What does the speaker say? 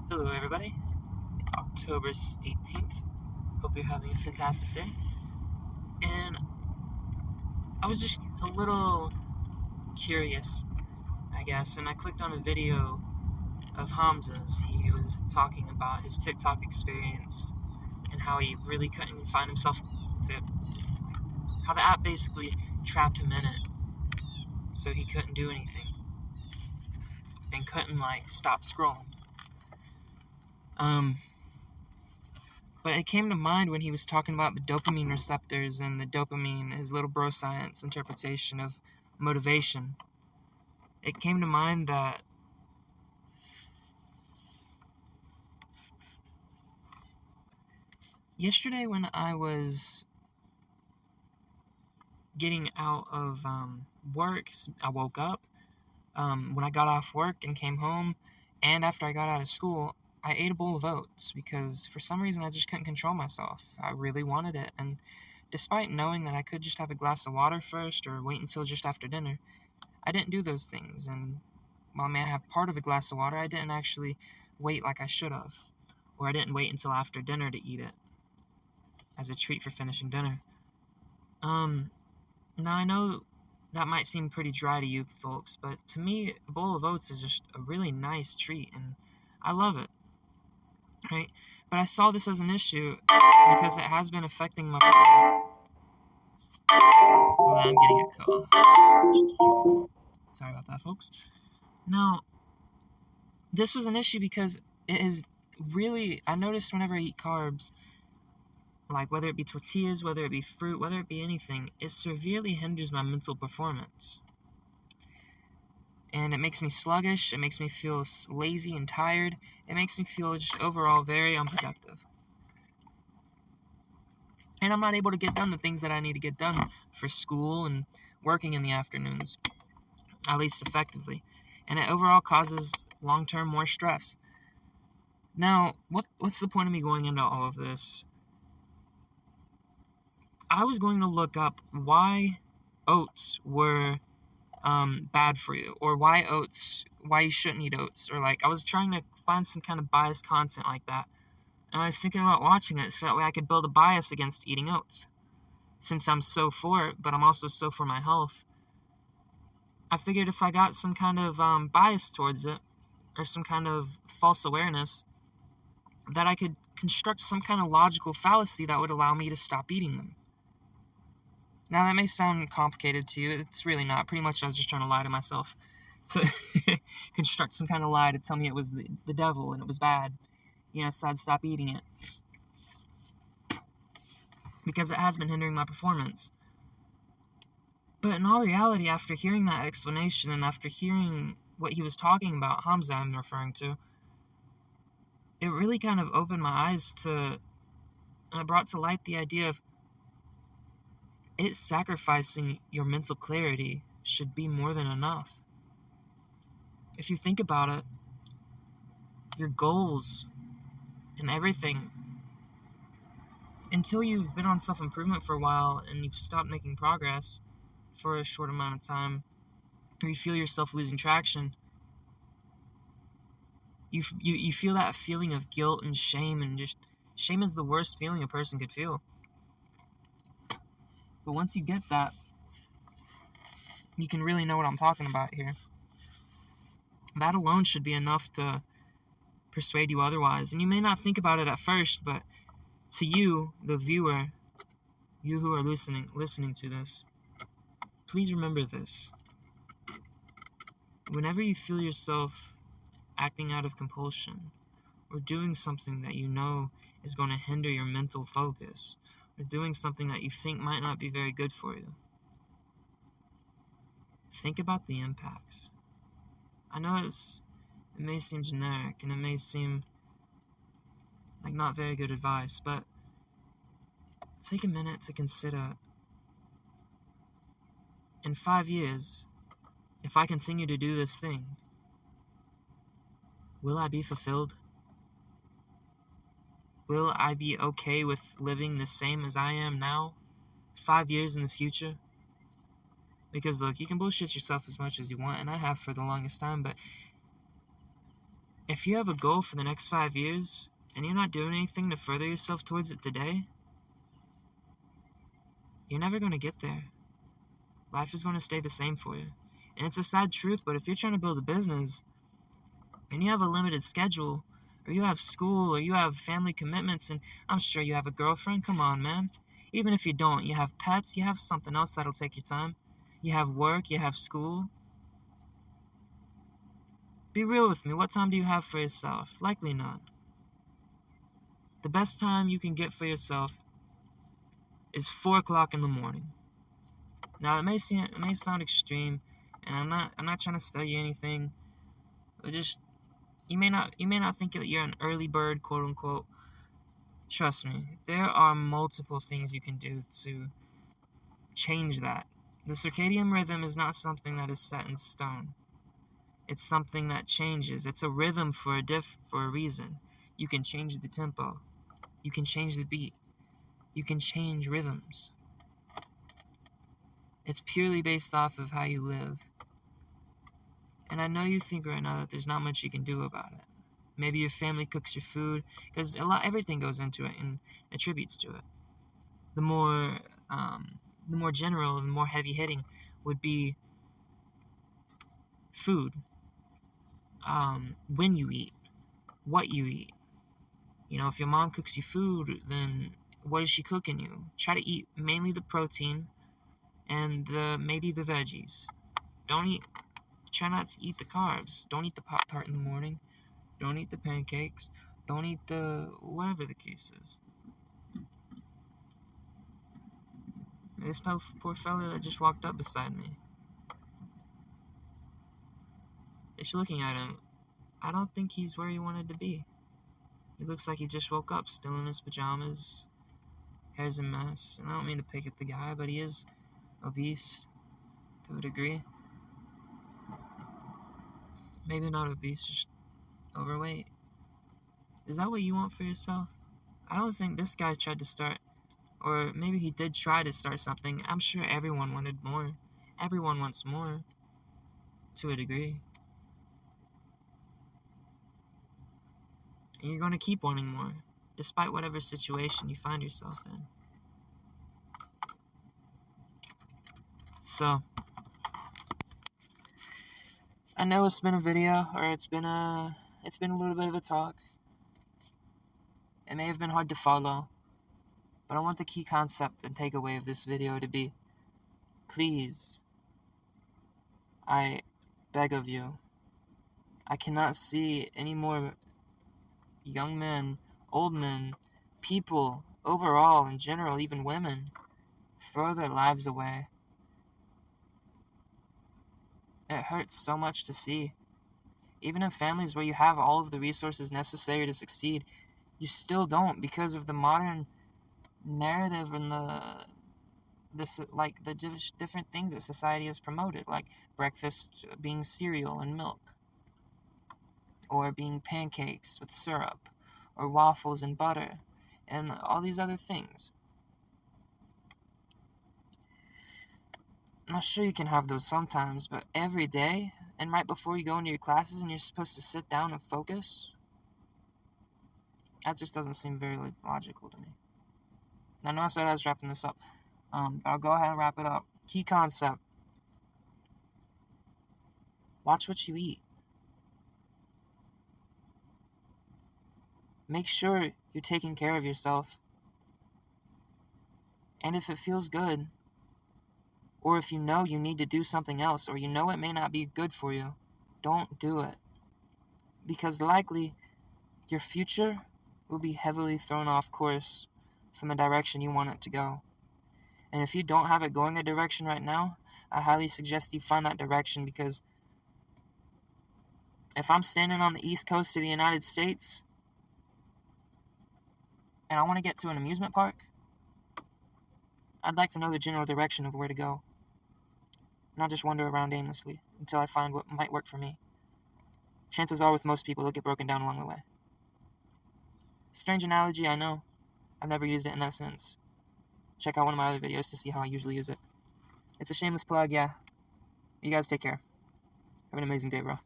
Hello, everybody. It's October 18th. Hope you're having a fantastic day. And I was just a little curious, I guess, and I clicked on a video of Hamza's. He was talking about his TikTok experience and how he really couldn't find himself how the app basically trapped him in it, so he couldn't do anything and couldn't, stop scrolling. But it came to mind when he was talking about the dopamine receptors and the dopamine, his little bro science interpretation of motivation. It came to mind that yesterday when I was getting out of work, I woke up. When I got off work and came home, and after I got out of school, I ate a bowl of oats because for some reason I just couldn't control myself. I really wanted it, and despite knowing that I could just have a glass of water first or wait until just after dinner, I didn't do those things. And while I may have part of a glass of water, I didn't actually wait like I should have, or I didn't wait until after dinner to eat it as a treat for finishing dinner. Now I know that might seem pretty dry to you folks, but to me, a bowl of oats is just a really nice treat, and I love it. Right? But I saw this as an issue because it has been affecting my body. Well, I'm getting a call. Sorry about that, folks. Now, this was an issue because it is really, I noticed whenever I eat carbs, like whether it be tortillas, whether it be fruit, whether it be anything, it severely hinders my mental performance. And it makes me sluggish, it makes me feel lazy and tired, it makes me feel just overall very unproductive. And I'm not able to get done the things that I need to get done for school and working in the afternoons, at least effectively. And it overall causes long-term more stress. Now, what's the point of me going into all of this? I was going to look up why oats were bad for you, or why you shouldn't eat oats, or I was trying to find some kind of biased content like that. And I was thinking about watching it so that way I could build a bias against eating oats. Since I'm so for it, but I'm also so for my health, I figured if I got some kind of bias towards it, or some kind of false awareness, that I could construct some kind of logical fallacy that would allow me to stop eating them. Now, that may sound complicated to you. It's really not. Pretty much I was just trying to lie to myself. To construct some kind of lie to tell me it was the devil and it was bad. So I'd stop eating it. Because it has been hindering my performance. But in all reality, after hearing that explanation and after hearing what he was talking about, Hamza I'm referring to, it really kind of opened my eyes to, and it brought to light the idea of it sacrificing your mental clarity should be more than enough. If you think about it, your goals and everything, until you've been on self-improvement for a while and you've stopped making progress for a short amount of time, or you feel yourself losing traction, you feel that feeling of guilt and shame, and just shame is the worst feeling a person could feel. But once you get that, you can really know what I'm talking about here. That alone should be enough to persuade you otherwise. And you may not think about it at first, but to you, the viewer, you who are listening to this, please remember this. Whenever you feel yourself acting out of compulsion, or doing something that you know is going to hinder your mental focus, or doing something that you think might not be very good for you, think about the impacts. I know it may seem generic, and it may seem like not very good advice, but take a minute to consider, in 5 years, if I continue to do this thing, will I be fulfilled? Will I be okay with living the same as I am now, 5 years in the future? Because look, you can bullshit yourself as much as you want, and I have for the longest time, but if you have a goal for the next 5 years and you're not doing anything to further yourself towards it today, you're never going to get there. Life is going to stay the same for you. And it's a sad truth, but if you're trying to build a business and you have a limited schedule, or you have school, or you have family commitments, and I'm sure you have a girlfriend, come on, man. Even if you don't, you have pets, you have something else that'll take your time. You have work, you have school. Be real with me. What time do you have for yourself? Likely not. The best time you can get for yourself is 4 o'clock in the morning. Now, it may sound extreme, and I'm not trying to sell you anything, but just you may not think that you're an early bird, quote unquote. Trust me, there are multiple things you can do to change that. The circadian rhythm is not something that is set in stone. It's something that changes. It's a rhythm for a reason. You can change the tempo. You can change the beat. You can change rhythms. It's purely based off of how you live. And I know you think right now that there's not much you can do about it. Maybe your family cooks your food, because everything goes into it and attributes to it. The more general, the more heavy hitting would be food. When you eat, what you eat. You know, if your mom cooks you food, then what is she cooking you? Try to eat mainly the protein and maybe the veggies. Try not to eat the carbs. Don't eat the Pop-Tart in the morning. Don't eat the pancakes. Don't eat the whatever the case is. This poor fella that just walked up beside me. Just looking at him, I don't think he's where he wanted to be. He looks like he just woke up, still in his pajamas. Hair's a mess. And I don't mean to pick at the guy, but he is obese to a degree. Maybe not obese, just overweight. Is that what you want for yourself? I don't think this guy tried to start, or maybe he did try to start something. I'm sure everyone wanted more. Everyone wants more, to a degree. And you're going to keep wanting more, despite whatever situation you find yourself in. So, I know it's been a video, or it's been a little bit of a talk. It may have been hard to follow, but I want the key concept and takeaway of this video to be, please, I beg of you, I cannot see any more young men, old men, people, overall, in general, even women, throw their lives away. It hurts so much to see. Even in families where you have all of the resources necessary to succeed, you still don't, because of the modern narrative and the different things that society has promoted, like breakfast being cereal and milk, or being pancakes with syrup, or waffles and butter, and all these other things. Now, sure, you can have those sometimes, but every day, and right before you go into your classes and you're supposed to sit down and focus, that just doesn't seem very logical to me. I know I said I was wrapping this up, but I'll go ahead and wrap it up. Key concept. Watch what you eat. Make sure you're taking care of yourself. And if it feels good, or if you know you need to do something else, or you know it may not be good for you, don't do it. Because likely, your future will be heavily thrown off course from the direction you want it to go. And if you don't have it going a direction right now, I highly suggest you find that direction, because if I'm standing on the east coast of the United States and I want to get to an amusement park, I'd like to know the general direction of where to go, not just wander around aimlessly until I find what might work for me. Chances are with most people, they'll get broken down along the way. Strange analogy, I know. I've never used it in that sense. Check out one of my other videos to see how I usually use it. It's a shameless plug, yeah. You guys take care. Have an amazing day, bro.